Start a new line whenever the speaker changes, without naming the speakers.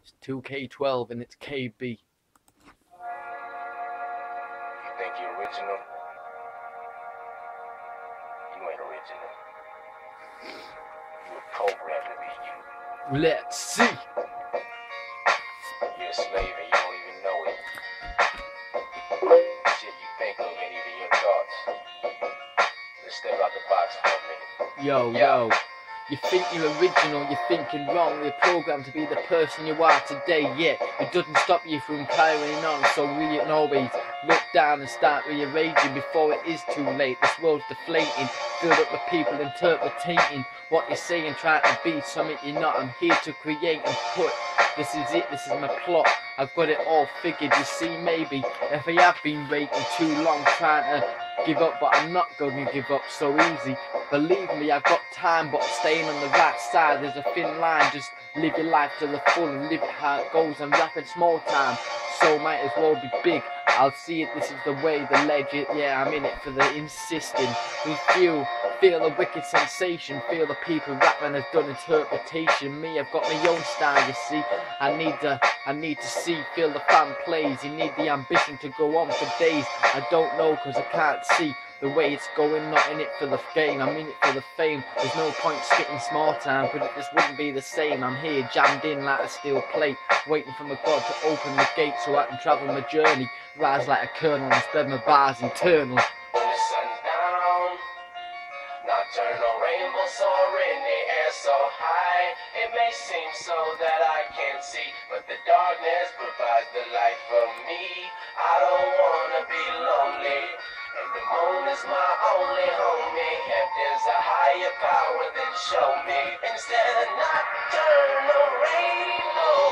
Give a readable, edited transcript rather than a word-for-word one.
It's 2K12 and it's KB.
You think you're original? You ain't original. You were programmed to be you.
Let's see.
You're a slave and you don't even know it. Shit you think of ain't even your thoughts. Let's step out the box for a minute.
Yo. You think you're original, you're thinking wrong. You're programmed to be the person you are today, yeah. It doesn't stop you from carrying on, so we always look down and start rearranging before it is too late. This world's deflating, filled up with people interpreting what you're saying, trying to be something you're not. I'm here to create and put. This is it, this is my plot. I've got it all figured, you see, maybe if I have been waiting too long trying to give up, but I'm not going to give up so easy. Believe me, I've got time, but staying on the right side, there's a thin line. Just live your life to the full and live it how it goes. I'm rapping small time, so might as well be big. I'll see it, this is the way, the legend. Yeah, I'm in it for the insisting. We feel the wicked sensation. Feel the people rapping has done interpretation. Me, I've got my own style, you see. I need to see, feel the fan plays. You need the ambition to go on for days. I don't know cause I can't see the way it's going, not in it for the game, I'm in it for the fame. There's no point skipping small time, but it just wouldn't be the same. I'm here jammed in like a steel plate, waiting for my God to open the gate so I can travel my journey, rise like a kernel and spread my bars internal.
When the sun's down, nocturnal rainbow soar in the air so high. It may seem so that I can't see, but the darkness provides the light for me. I don't wanna be lonely, and the moon is my only homie. If there's a higher power, then show me. Instead of nocturnal rainbow.